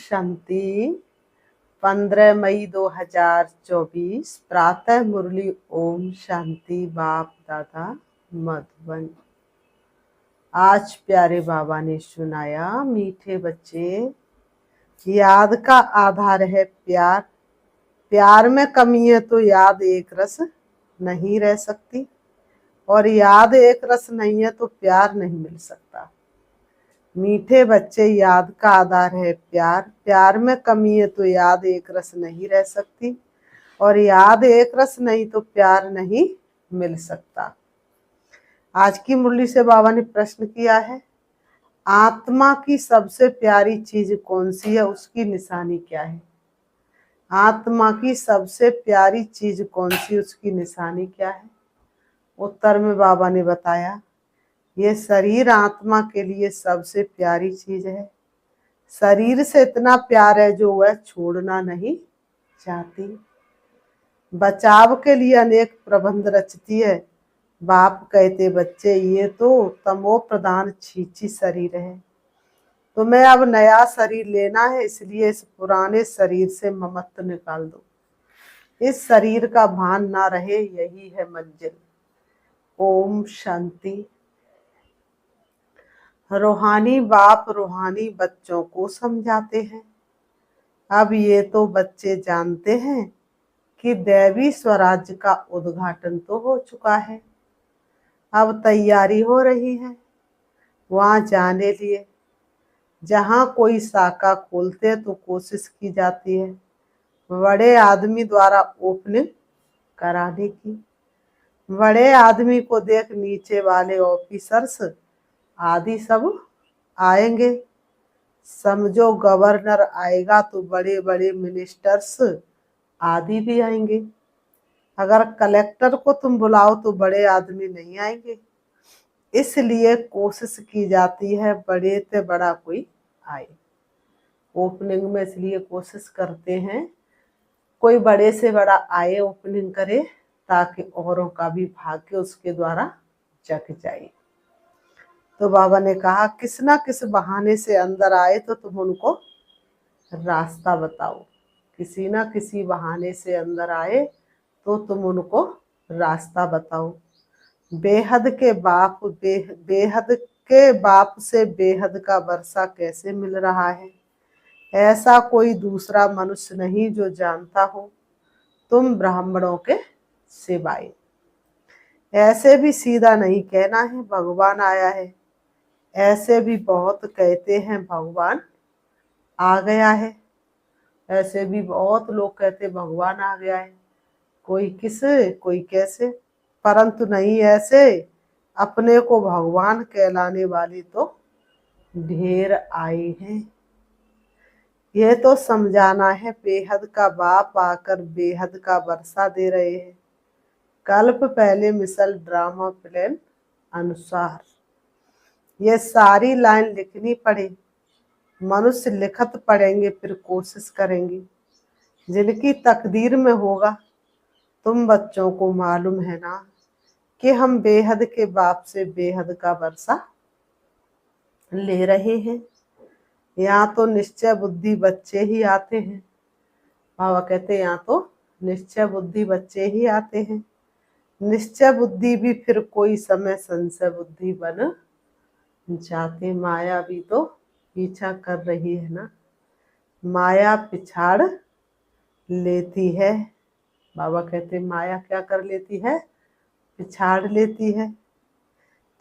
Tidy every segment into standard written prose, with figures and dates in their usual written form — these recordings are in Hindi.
शांति। 15 मई 2024 प्रातः मुरली। ओम शांति। बाप दादा मधुबन। आज प्यारे बाबा ने सुनाया, मीठे बच्चे, याद का आधार है प्यार। प्यार में कमी है तो याद एक रस नहीं रह सकती, और याद एक रस नहीं है तो प्यार नहीं मिल सकता। मीठे बच्चे, याद का आधार है प्यार। प्यार में कमी है तो याद एक रस नहीं रह सकती, और याद एक रस नहीं तो प्यार नहीं मिल सकता। आज की मुरली से बाबा ने प्रश्न किया है, आत्मा की सबसे प्यारी चीज कौन सी है, उसकी निशानी क्या है। आत्मा की सबसे प्यारी चीज कौन सी, उसकी निशानी क्या है। उत्तर में बाबा ने बताया, ये शरीर आत्मा के लिए सबसे प्यारी चीज है। शरीर से इतना प्यार है जो वह छोड़ना नहीं चाहती। बचाव के लिए अनेक प्रबंध रचती है। बाप कहते, बच्चे ये तो तमो प्रधान छींची शरीर है, तुम्हें अब नया शरीर लेना है, इसलिए इस पुराने शरीर से ममत्व निकाल दो। इस शरीर का भान ना रहे, यही है मंजिल। ओम शांति। रूहानी बाप रूहानी बच्चों को समझाते हैं। अब ये तो बच्चे जानते हैं कि दैवी स्वराज्य का उद्घाटन तो हो चुका है, अब तैयारी हो रही है वहां जाने लिए। जहां कोई शाखा खोलते तो कोशिश की जाती है बड़े आदमी द्वारा ओपनिंग कराने की। बड़े आदमी को देख नीचे वाले ऑफिसर्स आदि सब आएंगे। समझो गवर्नर आएगा तो बड़े बड़े मिनिस्टर्स आदि भी आएंगे। अगर कलेक्टर को तुम बुलाओ तो बड़े आदमी नहीं आएंगे, इसलिए कोशिश की जाती है बड़े से बड़ा कोई आए। ओपनिंग में इसलिए कोशिश करते हैं कोई बड़े से बड़ा आए, ओपनिंग करे, ताकि औरों का भी भाग्य उसके द्वारा जग जाए। तो बाबा ने कहा, किस ना किस बहाने से अंदर आए तो तुम उनको रास्ता बताओ। किसी ना किसी बहाने से अंदर आए तो तुम उनको रास्ता बताओ। बेहद के बाप बेहद के बाप से बेहद का वर्षा कैसे मिल रहा है, ऐसा कोई दूसरा मनुष्य नहीं जो जानता हो, तुम ब्राह्मणों के सिवाय। ऐसे भी सीधा नहीं कहना है भगवान आया है, ऐसे भी बहुत कहते हैं भगवान आ गया है। ऐसे भी बहुत लोग कहते भगवान आ गया है, कोई किसे कोई कैसे, परंतु नहीं ऐसे अपने को भगवान कहलाने वाले तो ढेर आए हैं। यह तो समझाना है बेहद का बाप आकर बेहद का वर्षा दे रहे हैं। कल्प पहले मिसल ड्रामा प्लान अनुसार ये सारी लाइन लिखनी पड़े। मनुष्य लिखत पढ़ेंगे फिर कोशिश करेंगे, जिनकी तकदीर में होगा। तुम बच्चों को मालूम है ना कि हम बेहद के बाप से बेहद का वर्षा ले रहे हैं। यहाँ तो निश्चय बुद्धि बच्चे ही आते हैं। बाबा कहते यहाँ तो निश्चय बुद्धि बच्चे ही आते हैं। निश्चय बुद्धि भी फिर कोई समय संशय बुद्धि बन जाते। माया भी तो पीछा कर रही है ना, माया पिछाड़ लेती है। बाबा कहते माया क्या कर लेती है, पिछाड़ लेती है।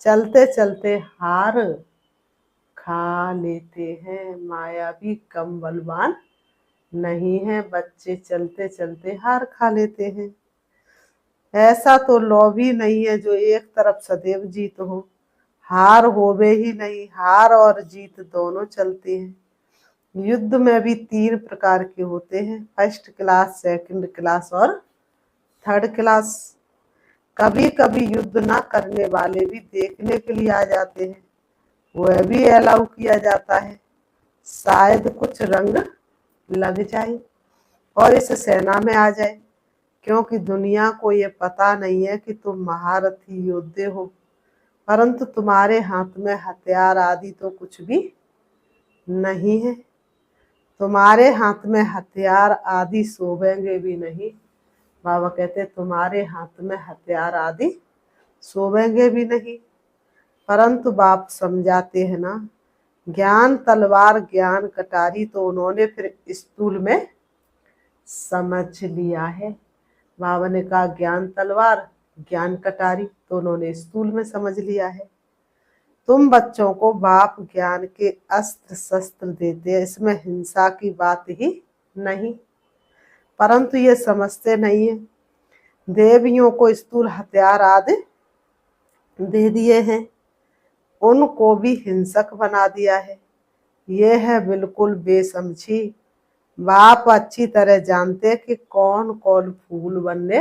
चलते चलते हार खा लेते हैं। माया भी कम बलवान नहीं है, बच्चे चलते चलते हार खा लेते हैं। ऐसा तो लौ भी नहीं है जो एक तरफ सदैव जीत हो। हार होवे ही नहीं, हार और जीत दोनों चलती हैं। युद्ध में भी 3 प्रकार के होते हैं, फर्स्ट क्लास, सेकंड क्लास और थर्ड क्लास। कभी कभी युद्ध ना करने वाले भी देखने के लिए आ जाते हैं, वह भी अलाउ किया जाता है। शायद कुछ रंग लग जाए और इस सेना में आ जाए, क्योंकि दुनिया को ये पता नहीं है कि तुम महारथी योद्धे हो, परंतु तुम्हारे हाथ में हथियार आदि तो कुछ भी नहीं है। तुम्हारे हाथ में हथियार आदि शोभेंगे भी नहीं। बाबा कहते तुम्हारे हाथ में हथियार आदि शोभेंगे भी नहीं, परंतु बाप समझाते हैं ना, ज्ञान तलवार ज्ञान कटारी, तो उन्होंने फिर स्थूल में समझ लिया है। बाबा ने कहा ज्ञान तलवार ज्ञान कटारी, तो उन्होंने स्थूल में समझ लिया है। तुम बच्चों को बाप ज्ञान के अस्त्र शस्त्र देते हैं, इसमें हिंसा की बात ही नहीं, परंतु ये समझते नहीं है। देवियों को स्थूल हथियार आदि दे दिए हैं, उनको भी हिंसक बना दिया है। ये है बिल्कुल बेसमझी। बाप अच्छी तरह जानते कि कौन कौन फूल बनने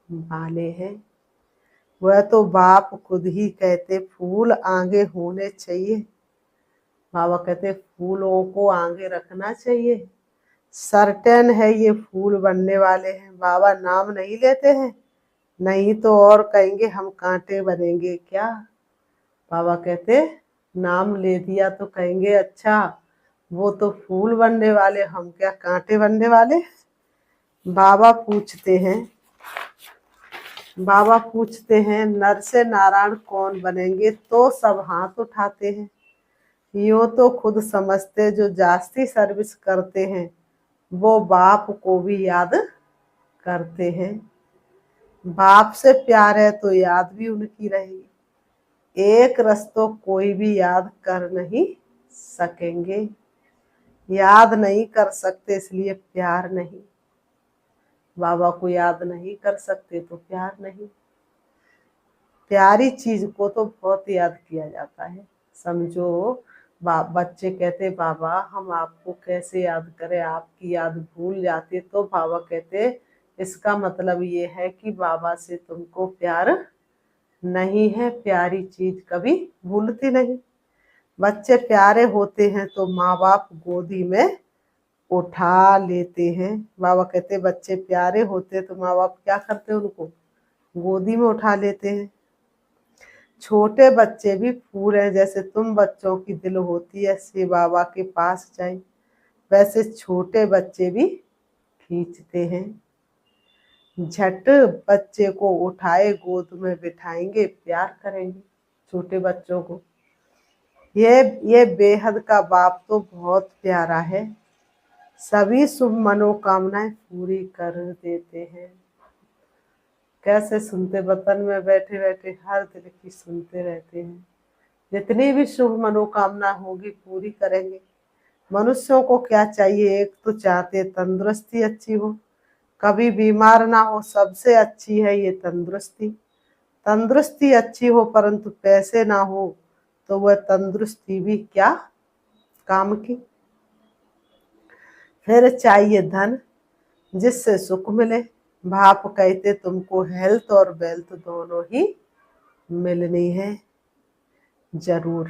वाले हैं। वह तो बाप खुद ही कहते फूल आगे होने चाहिए। बाबा कहते फूलों को आगे रखना चाहिए, सर्टेन है ये फूल बनने वाले हैं। बाबा नाम नहीं लेते हैं, नहीं तो और कहेंगे हम कांटे बनेंगे क्या। बाबा कहते नाम ले दिया तो कहेंगे अच्छा वो तो फूल बनने वाले, हम क्या कांटे बनने वाले। बाबा पूछते हैं नर से नारायण कौन बनेंगे, तो सब हाथ उठाते हैं। यो तो खुद समझते जो जास्ती सर्विस करते हैं वो बाप को भी याद करते हैं। बाप से प्यार है तो याद भी उनकी रहेगी। एक रस तो कोई भी याद कर नहीं सकेंगे, याद नहीं कर सकते इसलिए प्यार नहीं। बाबा को याद नहीं कर सकते तो प्यार नहीं। प्यारी चीज को तो बहुत याद किया जाता है। समझो बच्चे कहते बाबा हम आपको कैसे याद करें, आपकी याद भूल जाती, तो बाबा कहते इसका मतलब ये है कि बाबा से तुमको प्यार नहीं है। प्यारी चीज कभी भूलती नहीं। बच्चे प्यारे होते हैं तो माँ बाप गोदी में उठा लेते हैं। बाबा कहते बच्चे प्यारे होते तो माँ बाप क्या करते हैं, उनको गोदी में उठा लेते हैं। छोटे बच्चे भी फूल हैं, जैसे तुम बच्चों की दिल होती है से बाबा के पास जाए, वैसे छोटे बच्चे भी खींचते हैं। झट बच्चे को उठाए गोद में बिठाएंगे, प्यार करेंगे छोटे बच्चों को। ये बेहद का बाप तो बहुत प्यारा है, सभी शुभ मनोकामनाएं पूरी कर देते हैं। कैसे सुनते, वतन में बैठे बैठे हर दिल की सुनते रहते हैं। जितनी भी शुभ मनोकामना होगी पूरी करेंगे। मनुष्यों को क्या चाहिए, एक तो चाहते तंदुरुस्ती अच्छी हो, कभी बीमार ना हो, सबसे अच्छी है ये तंदुरुस्ती। तंदुरुस्ती अच्छी हो परंतु पैसे ना हो तो वह तंदुरुस्ती भी क्या काम की। फिर चाहिए धन जिससे सुख मिले। बाप कहते तुमको हेल्थ और वेल्थ दोनों ही मिलनी है, जरूर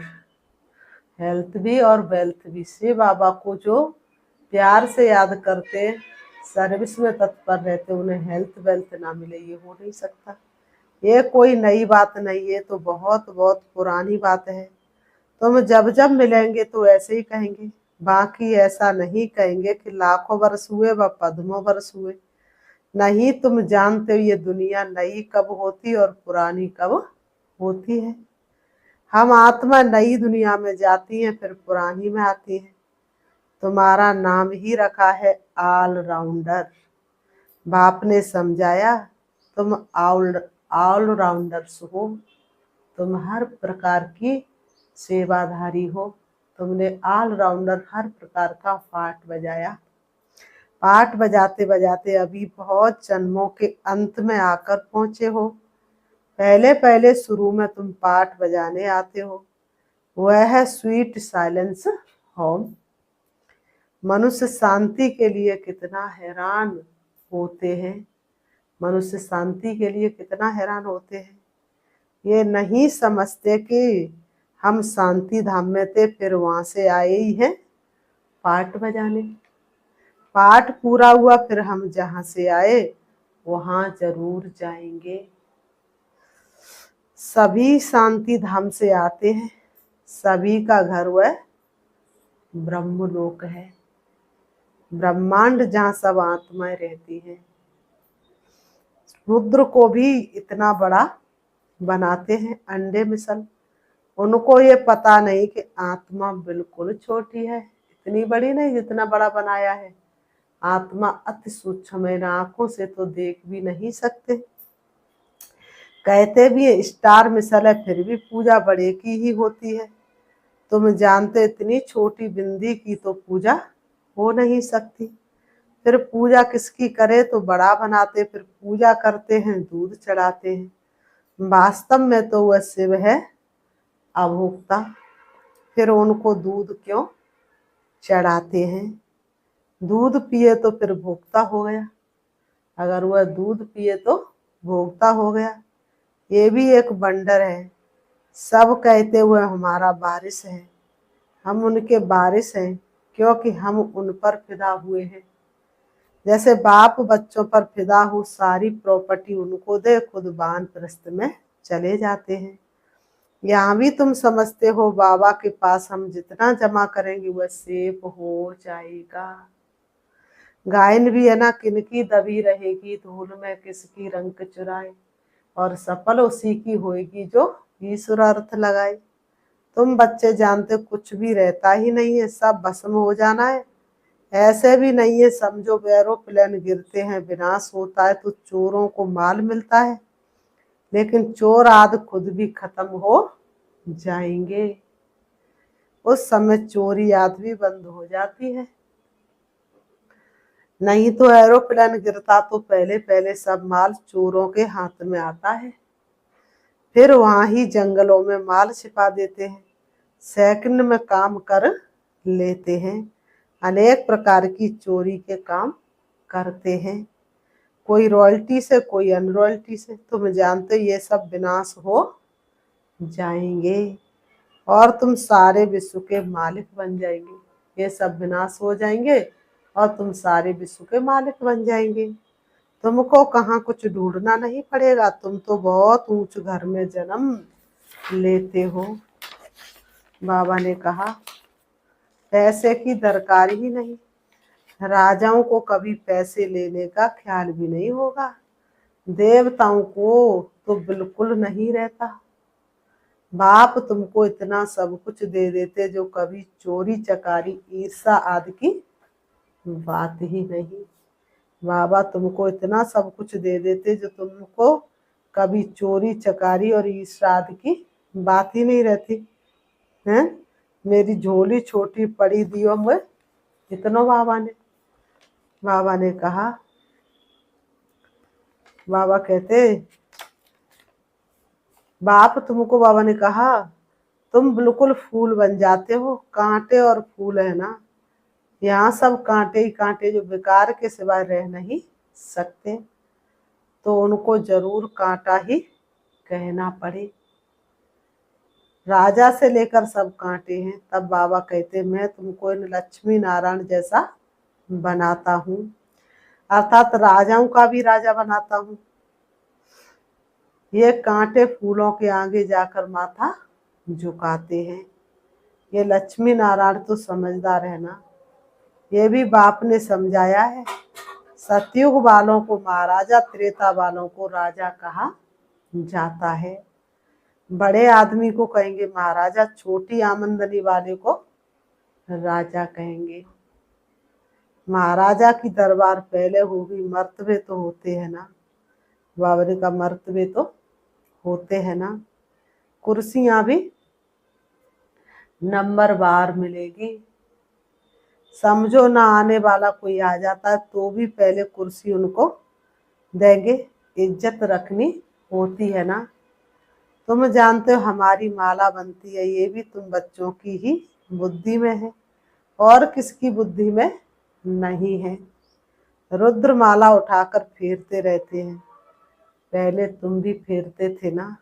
हेल्थ भी और वेल्थ भी। से बाबा को जो प्यार से याद करते, सर्विस में तत्पर रहते, उन्हें हेल्थ वेल्थ ना मिले ये हो नहीं सकता। ये कोई नई बात नहीं है, तो बहुत बहुत पुरानी बात है। तुम जब जब मिलेंगे तो ऐसे ही कहेंगे, बाकी ऐसा नहीं कहेंगे कि लाखों वर्ष हुए व पद्मों वर्ष हुए। नहीं, तुम जानते हो ये दुनिया नई कब होती और पुरानी कब होती है। हम आत्मा नई दुनिया में जाती हैं फिर पुरानी में आती हैं। तुम्हारा नाम ही रखा है ऑलराउंडर। बाप ने समझाया तुम ऑलराउंडर्स हो, तुम हर प्रकार की सेवाधारी हो। तुमने ऑलराउंडर हर प्रकार का पाठ बजाया। पाठ बजाते बजाते अभी बहुत जन्मों के अंत में आकर पहुंचे हो। पहले पहले शुरू में तुम पाठ बजाने आते हो, वह है स्वीट साइलेंस होम। मनुष्य शांति के लिए कितना हैरान होते हैं, मनुष्य शांति के लिए कितना हैरान होते हैं। ये नहीं समझते कि हम शांति धाम में थे फिर वहां से आए ही हैं पाठ बजाने। पाठ पूरा हुआ फिर हम जहां से आए वहां जरूर जाएंगे। सभी शांति धाम से आते हैं, सभी का घर वह ब्रह्मलोक है। ब्रह्मांड जहाँ सब आत्माएं रहती हैं। रुद्र को भी इतना बड़ा बनाते हैं अंडे मिसल। उनको ये पता नहीं कि आत्मा बिल्कुल छोटी है, इतनी बड़ी नहीं जितना बड़ा बनाया है। आत्मा अति सूक्ष्म है, आंखों से तो देख भी नहीं सकते। कहते भी है स्टार मिसल है, फिर भी पूजा बड़े की ही होती है। तुम जानते इतनी छोटी बिंदी की तो पूजा हो नहीं सकती। फिर पूजा किसकी करे तो बड़ा बनाते, फिर पूजा करते हैं, दूध चढ़ाते हैं। वास्तव में तो वह शिव है अभोक्ता, फिर उनको दूध क्यों चढ़ाते हैं? दूध पिए तो फिर भोक्ता हो गया, अगर वह दूध पिए तो भोक्ता हो गया। ये भी एक बंडर है। सब कहते हुए हमारा वारिस है, हम उनके वारिस हैं क्योंकि हम उन पर फिदा हुए हैं। जैसे बाप बच्चों पर फिदा हो, सारी प्रॉपर्टी उनको दे, खुद वानप्रस्थ में चले जाते हैं। यहाँ भी तुम समझते हो बाबा के पास हम जितना जमा करेंगे वह सेफ हो जाएगा। गायन भी है ना, किनकी दबी रहेगी धूल में किसकी रंग चुराए, और सफल उसी की होएगी जो ईश्वर अर्थ लगाए। तुम बच्चे जानते कुछ भी रहता ही नहीं है, सब भस्म हो जाना है। ऐसे भी नहीं है, समझो एरोप्लेन गिरते हैं, विनाश होता है तो चोरों को माल मिलता है, लेकिन चोर आदि खुद भी खत्म हो जाएंगे। उस समय चोरी आदि भी बंद हो जाती है। नहीं तो एरोप्लेन गिरता तो पहले पहले सब माल चोरों के हाथ में आता है, फिर वहां ही जंगलों में माल छिपा देते हैं, सेकंड में काम कर लेते हैं। अनेक प्रकार की चोरी के काम करते हैं, कोई रॉयल्टी से कोई अनरॉयल्टी से। तुम जानते ये सब विनाश हो जाएंगे और तुम सारे विश्व के मालिक बन जाएंगे। ये सब विनाश हो जाएंगे और तुम सारे विश्व के मालिक बन जाएंगे। तुमको कहाँ कुछ ढूंढना नहीं पड़ेगा, तुम तो बहुत ऊंच घर में जन्म लेते हो। बाबा ने कहा पैसे की दरकार ही नहीं, राजाओं को कभी पैसे लेने का ख्याल भी नहीं होगा, देवताओं को तो बिल्कुल नहीं रहता। बाप तुमको इतना सब कुछ दे देते जो कभी चोरी चकारी ईर्षा आदि की बात ही नहीं। बाबा तुमको इतना सब कुछ दे देते जो तुमको कभी चोरी चकारी और ईर्षा आदि की बात ही नहीं रहती है। मेरी झोली छोटी पड़ी दियो में इतनो बाबा ने कहा। बाबा कहते बाप तुमको बाबा ने कहा तुम बिल्कुल फूल बन जाते हो, कांटे और फूल है ना, यहाँ सब कांटे ही कांटे जो बेकार के सिवाय रह नहीं सकते, तो उनको जरूर कांटा ही कहना पड़े। राजा से लेकर सब कांटे हैं। तब बाबा कहते मैं तुमको इन लक्ष्मी नारायण जैसा बनाता हूँ, अर्थात राजाओं का भी राजा बनाता हूँ। ये कांटे फूलों के आगे जाकर माथा झुकाते हैं। ये लक्ष्मी नारायण तो समझदार है ना, ये भी बाप ने समझाया है। सतयुग वालों को महाराजा, त्रेता वालों को राजा कहा जाता है। बड़े आदमी को कहेंगे महाराजा, छोटी आमदनी वाले को राजा कहेंगे। महाराजा की दरबार पहले होगी, मर्तबे तो होते हैं ना, बाबरे का मर्तबे तो होते हैं ना। कुर्सियां भी नंबर बार मिलेगी। समझो ना आने वाला कोई आ जाता है तो भी पहले कुर्सी उनको देंगे, इज्जत रखनी होती है ना। तुम जानते हो हमारी माला बनती है, ये भी तुम बच्चों की ही बुद्धि में है और किसकी बुद्धि में नहीं है। रुद्र माला उठाकर फेरते रहते हैं, पहले तुम भी फेरते थे ना,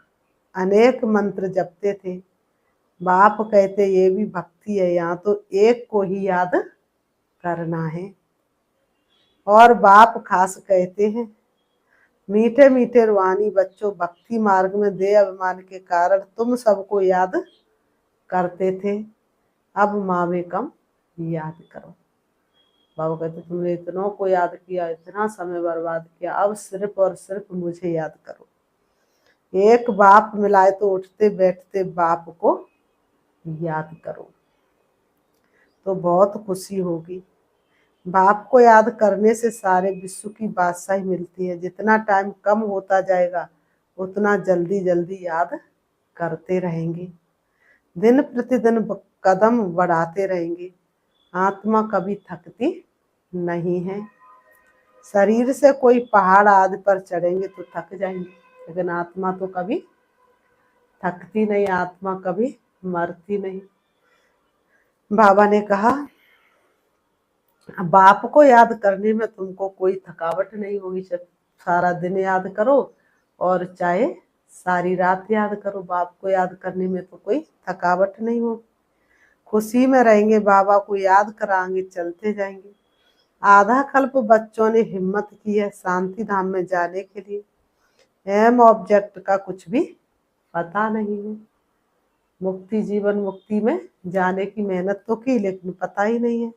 अनेक मंत्र जपते थे। बाप कहते ये भी भक्ति है, यहाँ तो एक को ही याद करना है। और बाप खास कहते हैं मीठे मीठे रूहानी बच्चों, भक्ति मार्ग में दे अभिमान के कारण तुम सबको याद करते थे, अब माँ में कम याद करो। बाबा कहते तुमने इतनों को याद किया, इतना समय बर्बाद किया, अब सिर्फ और सिर्फ मुझे याद करो। एक बाप मिलाए तो उठते बैठते बाप को याद करो, तो बहुत खुशी होगी। बाप को याद करने से सारे विश्व की बादशाही मिलती है। जितना टाइम कम होता जाएगा उतना जल्दी जल्दी याद करते रहेंगे, दिन प्रतिदिन कदम बढ़ाते रहेंगे। आत्मा कभी थकती नहीं है। शरीर से कोई पहाड़ आदि पर चढ़ेंगे तो थक जाएंगे, लेकिन आत्मा तो कभी थकती नहीं, आत्मा कभी मरती नहीं। बाबा ने कहा बाप को याद करने में तुमको कोई थकावट नहीं होगी। जब सारा दिन याद करो और चाहे सारी रात याद करो, बाप को याद करने में तो कोई थकावट नहीं होगी। खुशी में रहेंगे, बाबा को याद कराएंगे, चलते जाएंगे। आधा कल्प बच्चों ने हिम्मत की है शांति धाम में जाने के लिए। एम ऑब्जेक्ट का कुछ भी पता नहीं है। मुक्ति जीवन मुक्ति में जाने की मेहनत तो की, लेकिन पता ही नहीं है।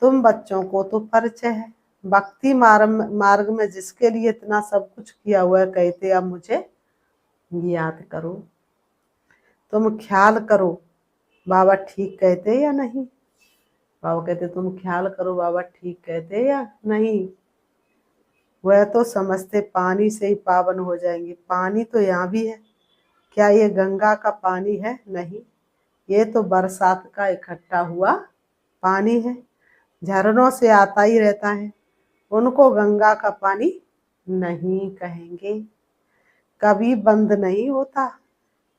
तुम बच्चों को तो परिचय है। भक्ति मार्ग में जिसके लिए इतना सब कुछ किया हुआ है, कहते अब मुझे याद करो। तुम ख्याल करो बाबा ठीक कहते या नहीं। बाबा कहते तुम ख्याल करो बाबा ठीक कहते या नहीं। वह तो समझते पानी से ही पावन हो जाएंगे। पानी तो यहाँ भी है। क्या ये गंगा का पानी है? नहीं, ये तो बरसात का इकट्ठा हुआ पानी है, झरनों से आता ही रहता है। उनको गंगा का पानी नहीं कहेंगे, कभी बंद नहीं होता।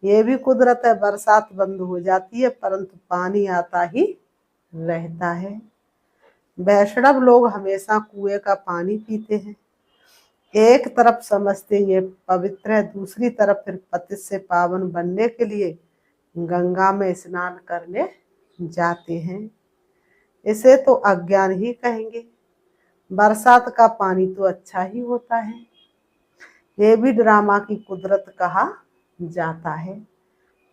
ये भी कुदरत है, बरसात बंद हो जाती है परंतु पानी आता ही रहता है। वैष्णव लोग हमेशा कुएं का पानी पीते हैं। एक तरफ समझते ये पवित्र है, दूसरी तरफ फिर पतित से पावन बनने के लिए गंगा में स्नान करने जाते हैं। इसे तो अज्ञान ही कहेंगे। बरसात का पानी तो अच्छा ही होता है। ये भी ड्रामा की कुदरत कहा जाता है।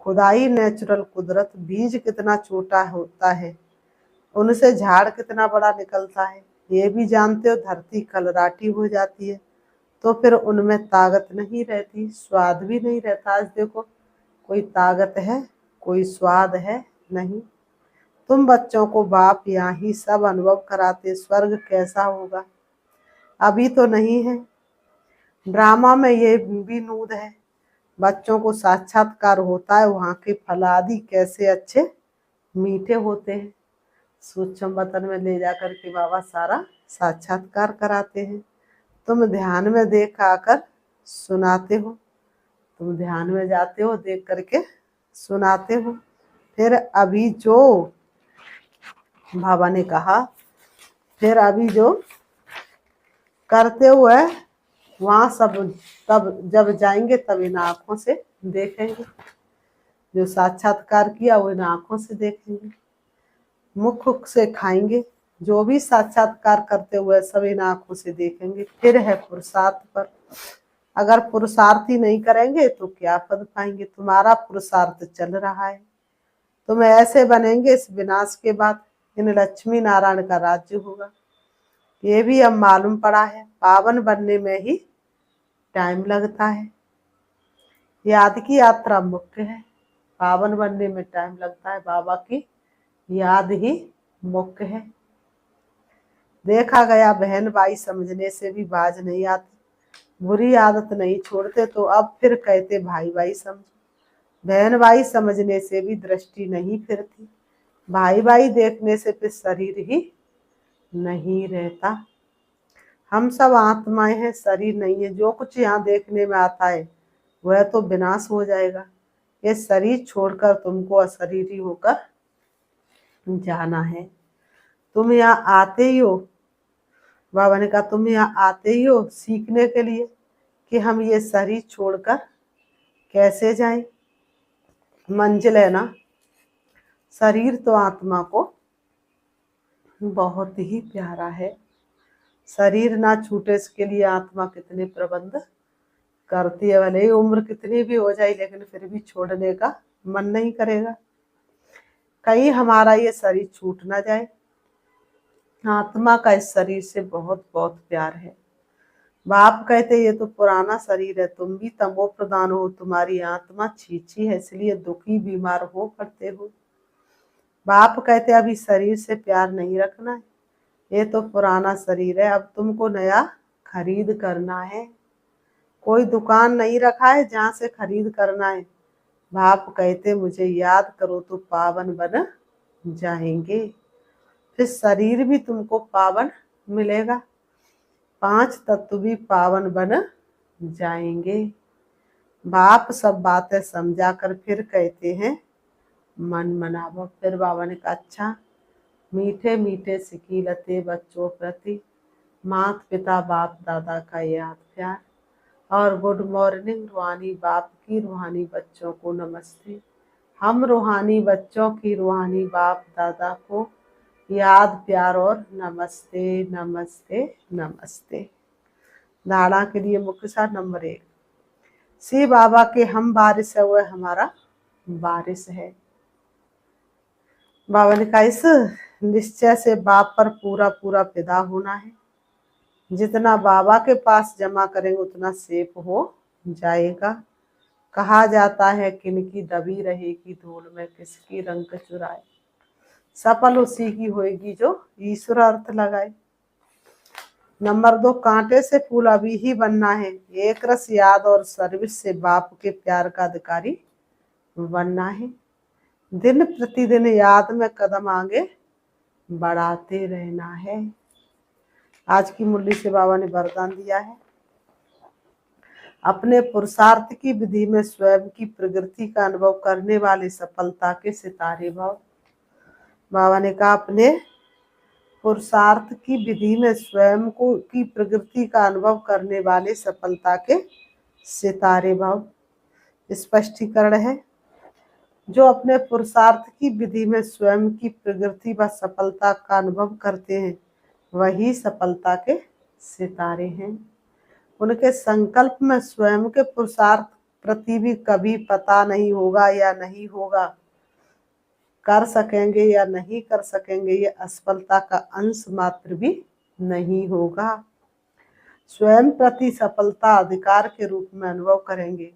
खुदाई नेचुरल कुदरत। बीज कितना छोटा होता है, उनसे झाड़ कितना बड़ा निकलता है, ये भी जानते हो। धरती कलराटी हो जाती है तो फिर उनमें ताकत नहीं रहती, स्वाद भी नहीं रहता। आज देखो कोई ताकत है, कोई स्वाद है नहीं। तुम बच्चों को बाप यहाँ ही सब अनुभव कराते, स्वर्ग कैसा होगा अभी तो नहीं है। ड्रामा में ये भी नूद है। बच्चों को साक्षात्कार होता है, वहाँ के फल आदि कैसे अच्छे मीठे होते हैं। सूक्ष्म वतन में ले जाकर के बाबा सारा साक्षात्कार कराते हैं। तुम ध्यान में देख आकर सुनाते हो, तुम ध्यान में जाते हो, देख करके सुनाते हो। फिर अभी जो बाबा ने कहा, फिर अभी जो करते हुए वहाँ सब तब जब जाएंगे तब इन आँखों से देखेंगे। जो साक्षात्कार किया वो इन आँखों से देखेंगे, मुख से खाएंगे। जो भी साक्षात्कार करते हुए सब इन आँखों से देखेंगे। फिर है पुरुषार्थ पर। अगर पुरुषार्थ ही नहीं करेंगे तो क्या पद पाएंगे। तुम्हारा पुरुषार्थ चल रहा है, तुम ऐसे बनेंगे इस विनाश के बाद इन लक्ष्मी नारायण का राज्य होगा। ये भी अब मालूम पड़ा है, पावन बनने में ही टाइम लगता है। याद की यात्रा मुख्य है, पावन बनने में टाइम लगता है। बाबा की याद ही मुख्य है। देखा गया बहन भाई समझने से भी बाज नहीं आती, बुरी आदत नहीं छोड़ते तो अब फिर कहते भाई भाई समझो। बहन भाई समझने से भी दृष्टि नहीं फिरती, भाई भाई देखने से फिर शरीर ही नहीं रहता। हम सब आत्माएं हैं, शरीर नहीं है। जो कुछ यहाँ देखने में आता है वह तो विनाश हो जाएगा। ये शरीर छोड़कर तुमको अशरीरी होकर जाना है। तुम यहाँ आते ही हो, बाबा ने कहा तुम यहाँ आते ही हो सीखने के लिए कि हम ये शरीर छोड़कर कैसे जाएं। मंजिल है ना, शरीर तो आत्मा को बहुत ही प्यारा है। शरीर ना छूटे इसके लिए आत्मा कितने प्रबंध करती है। भले ही उम्र कितनी भी हो जाए लेकिन फिर भी छोड़ने का मन नहीं करेगा। कहीं हमारा ये शरीर छूट ना जाए, आत्मा का इस शरीर से बहुत बहुत प्यार है। बाप कहते ये तो पुराना शरीर है, तुम भी तमो प्रधान हो, तुम्हारी आत्मा छीछी है, इसलिए दुखी बीमार हो पड़ते हो। बाप कहते अभी शरीर से प्यार नहीं रखना है, ये तो पुराना शरीर है, अब तुमको नया खरीद करना है। कोई दुकान नहीं रखा है जहाँ से खरीद करना है। बाप कहते मुझे याद करो तो पावन बन जाएंगे, फिर शरीर भी तुमको पावन मिलेगा, 5 तत्व भी पावन बन जाएंगे। बाप सब बातें समझा कर फिर कहते हैं मन मनावो। फिर बाबा ने कहा अच्छा, मीठे मीठे सिकीलते बच्चों प्रति माता पिता बाप दादा का याद प्यार, और गुड मॉर्निंग रूहानी बाप की रूहानी बच्चों को नमस्ते। हम रूहानी बच्चों की रूहानी बाप दादा को याद प्यार और नमस्ते नमस्ते नमस्ते। धारणा के लिए मुख्य सार नंबर 1, शिव बाबा के हम बारिश है वह हमारा बारिश है। बाबा ने कहा इस निश्चय से बाप पर पूरा पूरा फिदा होना है, जितना बाबा के पास जमा करेंगे उतना सेफ हो जाएगा। कहा जाता है किनकी दबी रहेगी धूल में किसकी रंग चुराए, सफल उसी की होएगी जो ईश्वर अर्थ लगाए। नंबर 2, कांटे से फूल अभी ही बनना है, एक रस याद और सर्विस से बाप के प्यार का अधिकारी बनना है। दिन प्रतिदिन याद में कदम आगे बढ़ाते रहना है। आज की मुरली से बाबा ने वरदान दिया है, अपने पुरुषार्थ की विधि में स्वयं की प्रगति का अनुभव करने वाले सफलता के सितारे भाव। बाबा ने कहा अपने पुरुषार्थ की विधि में स्वयं को की प्रगति का अनुभव करने वाले सफलता के सितारे भाव। स्पष्टीकरण है, जो अपने पुरुषार्थ की विधि में स्वयं की प्रगति व सफलता का अनुभव करते हैं वही सफलता के सितारे हैं। उनके संकल्प में स्वयं के पुरुषार्थ प्रति भी कभी पता नहीं होगा या नहीं होगा, कर सकेंगे या नहीं कर सकेंगे, ये असफलता का अंश मात्र भी नहीं होगा। स्वयं प्रति सफलता अधिकार के रूप में अनुभव करेंगे,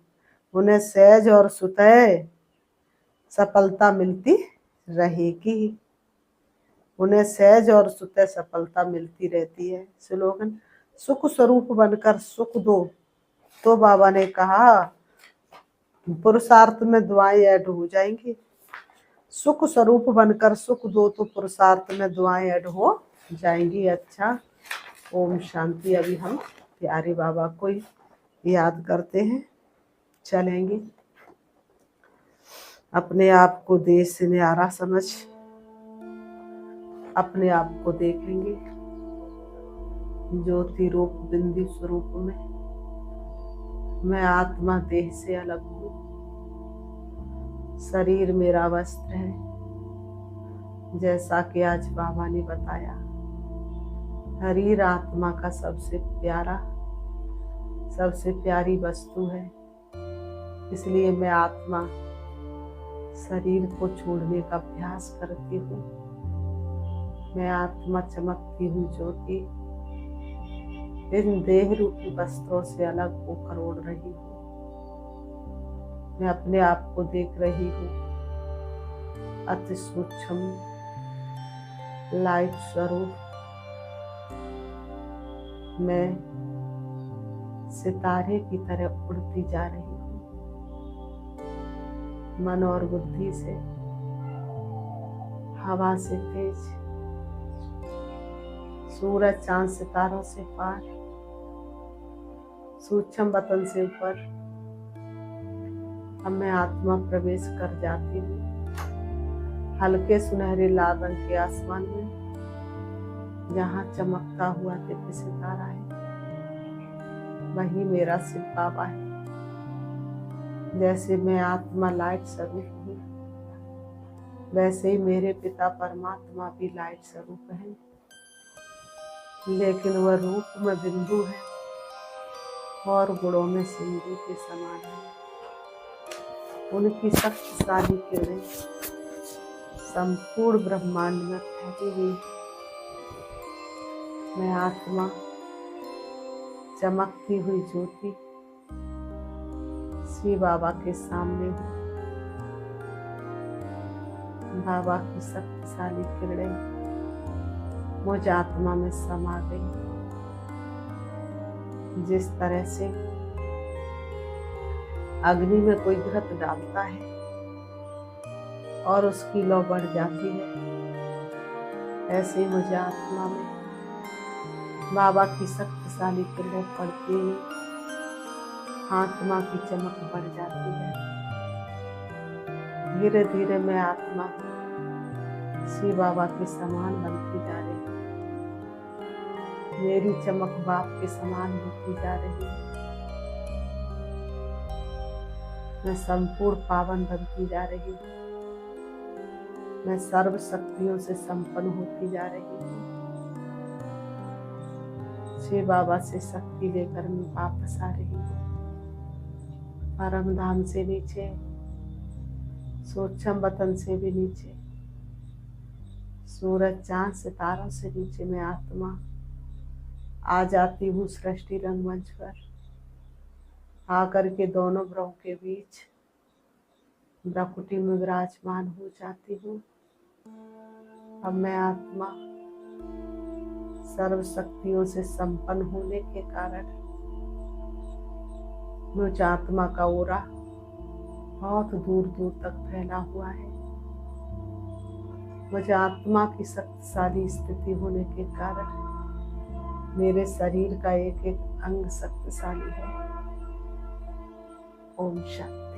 उन्हें सहज और सुतह सफलता मिलती रहेगी, उन्हें सहज और सुतह सफलता मिलती रहती है। स्लोगन, सुख स्वरूप बनकर सुख दो। तो बाबा ने कहा पुरुषार्थ में दुआएं ऐड हो जाएंगी, सुख स्वरूप बनकर सुख दो तो पुरुषार्थ में दुआएं ऐड हो जाएंगी। अच्छा, ओम शांति। अभी हम प्यारे बाबा को याद करते हैं, चलेंगे। अपने आप को देश से न्यारा समझ अपने आप को देखेंगे ज्योति रूप बिंदु स्वरूप में। मैं आत्मा देह से अलग हूँ, शरीर मेरा वस्त्र है, जैसा कि आज बाबा ने बताया। शरीर आत्मा का सबसे प्यारा सबसे प्यारी वस्तु है, इसलिए मैं आत्मा शरीर को छोड़ने का अभ्यास करती हूँ। मैं आत्मा चमकती हूँ ज्योति, इन देह रूपी वस्त्रों से अलग होकर उड़ रही हूँ। मैं अपने आप को देख रही हूँ, अति सूक्ष्म लाइट स्वरूप। मैं सितारे की तरह उड़ती जा रही हूँ, मन और बुद्धि से, हवा से तेज, सूरज चांद सितारों से पार, सूक्ष्म वतन से ऊपर। अब मैं आत्मा प्रवेश कर जाती हूँ हल्के सुनहरे लाल रंग के आसमान में, जहाँ चमकता हुआ दिव्य सितारा है, वही मेरा शिव बाबा है। जैसे मैं आत्मा लाइट स्वरूप हूँ, वैसे ही मेरे पिता परमात्मा भी लाइट स्वरूप है, लेकिन वह रूप में बिंदु है और गुणों में सिंधु के समान है। उनकी शक्तिशाली किरणें संपूर्ण ब्रह्मांड में फैली हुई, मैं आत्मा चमकती हुई ज्योति श्री बाबा के सामने हूँ। बाबा की शक्तिशाली किरणें मुझ आत्मा में समा गई। जिस तरह से अग्नि में कोई घृत डालता है और उसकी लौ बढ़ जाती है, ऐसे ही मुझे आत्मा में बाबा की शक्तिशाली किरणें पड़ती ही आत्मा की चमक बढ़ जाती है। धीरे धीरे मैं आत्मा श्री बाबा के समान बनती जा रही हूँ। मेरी चमक बाप के समान होती जा रही है। मैं संपूर्ण पावन बनती जा रही हूँ। मैं सर्व शक्तियों से संपन्न होती जा रही हूँ। श्री बाबा से शक्ति लेकर मैं वापस आ रही हूँ। परम धाम से नीचे, सूक्ष्म वतन से भी नीचे, सूरज चांद सितारों से नीचे मैं आत्मा आ जाती हूँ सृष्टि रंगमंच पर। आकर के दोनों ग्रहों के बीच भ्रकुटी में विराजमान हो जाती हूँ। अब मैं आत्मा सर्व शक्तियों से संपन्न होने के कारण मुझ आत्मा का ओरा बहुत दूर दूर तक फैला हुआ है। मुझे आत्मा की शक्तिशाली स्थिति होने के कारण मेरे शरीर का एक एक अंग शक्तिशाली है। ओम शांति।